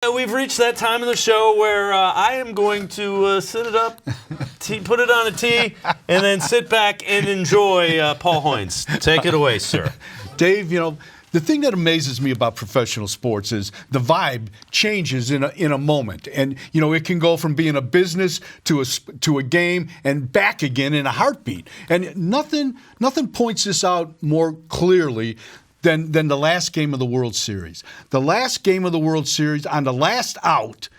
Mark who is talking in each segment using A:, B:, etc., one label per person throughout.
A: We've reached that time of the show where I am going to sit it up, put it on a tee, and then sit back and enjoy Paul-Hoynes. Take it away, sir.
B: Dave, the thing that amazes me about professional sports is the vibe changes in a moment. And, it can go from being a business to a game and back again in a heartbeat. And nothing points this out more clearly than the last game of the World Series. The last game of the World Series, on the last out,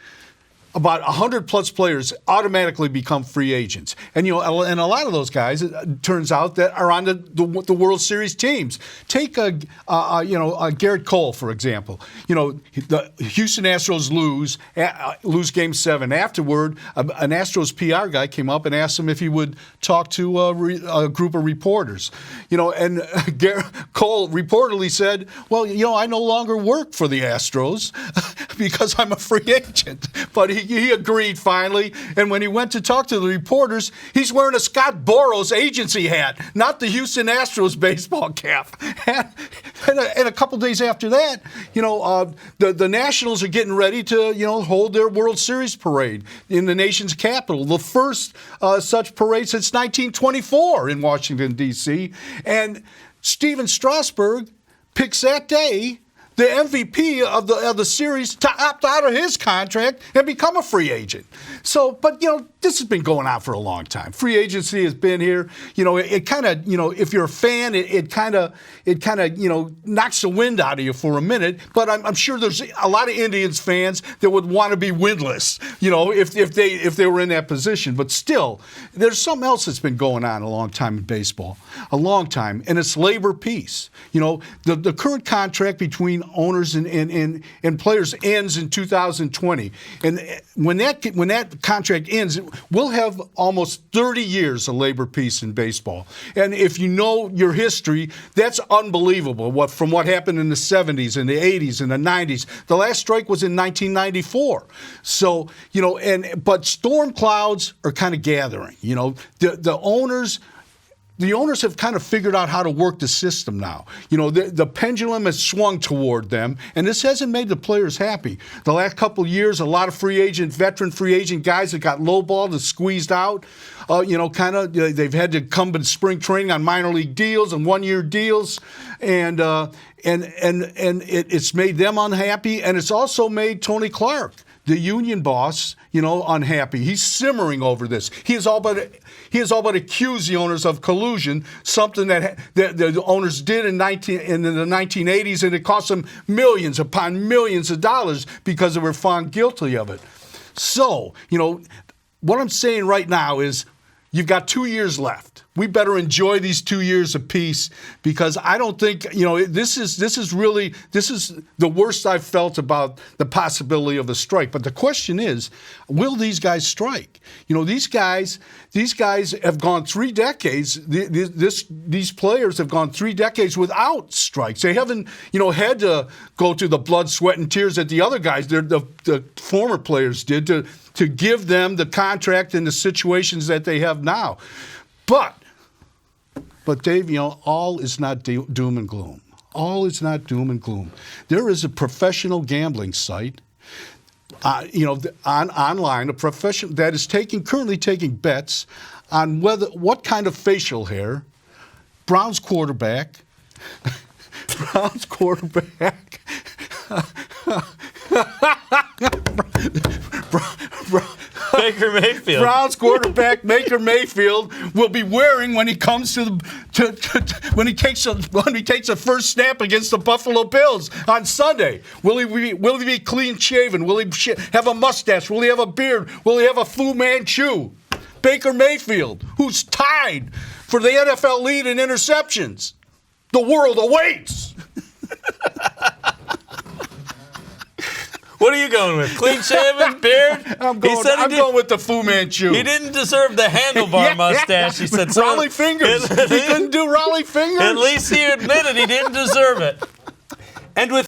B: about 100-plus players automatically become free agents. And, and a lot of those guys, it turns out, that are on the World Series teams. Take, gerrit-cole, for example. The Houston Astros lose Game 7. Afterward, an Astros PR guy came up and asked him if he would talk to a group of reporters. And Gerrit-Cole reportedly said, well, I no longer work for the Astros because I'm a free agent. But he agreed finally, and when he went to talk to the reporters, he's wearing a Scott Boras agency hat, not the Houston Astros baseball cap. And a couple days after that, the Nationals are getting ready to, hold their World Series parade in the nation's capital, the first such parade since 1924 in Washington, D.C. And Stephen-Strasburg picks that day the MVP of the series to opt out of his contract and become a free agent. So, but this has been going on for a long time. Free agency has been here. It kind of, if you're a fan, it kind of, knocks the wind out of you for a minute. But I'm sure there's a lot of Indians fans that would want to be windless, if they were in that position. But still, there's something else that's been going on a long time in baseball, a long time, and it's labor peace. The current contract between owners and players ends in 2020, and when that contract ends, we'll have almost 30 years of labor peace in baseball. And if you know your history, that's unbelievable. From what happened in the 70s and the 80s and the 90s, the last strike was in 1994. So but storm clouds are kind of gathering. The owners. The owners have kind of figured out how to work the system now. The pendulum has swung toward them, and this hasn't made the players happy. The last couple of years, a lot of veteran free agent guys that got lowballed and squeezed out. They've had to come to spring training on minor league deals and one-year deals, and it's made them unhappy, and it's also made Tony Clark, the union boss, unhappy. He's simmering over this. He has all but accused the owners of collusion, something that the owners did in the 1980s, and it cost them millions upon millions of dollars because they were found guilty of it. So, what I'm saying right now is you've got 2 years left. We better enjoy these 2 years of peace, because I don't think, this is the worst I've felt about the possibility of a strike. But the question is, will these guys strike? These guys have gone 3 decades. These players have gone 3 decades without strikes. They haven't, had to go through the blood, sweat, and tears that the other guys, the former players did to give them the contract and the situations that they have now. But Dave, all is not doom and gloom. All is not doom and gloom. There is a professional gambling site, online, a profession that is currently taking bets on what kind of facial hair Browns quarterback
A: Baker-Mayfield.
B: Browns quarterback Baker-Mayfield will be wearing when he comes when he takes a first snap against the Buffalo Bills on Sunday. Will he be clean shaven? Will he have a mustache? Will he have a beard? Will he have a Fu Manchu? Baker-Mayfield, who's tied for the NFL lead in interceptions. The world awaits.
A: What are you going with? Clean shaven, beard?
B: I'm going with the Fu Manchu.
A: He didn't deserve the handlebar mustache. He said
B: Raleigh fingers. He couldn't do Raleigh fingers.
A: At least he admitted he didn't deserve it. And with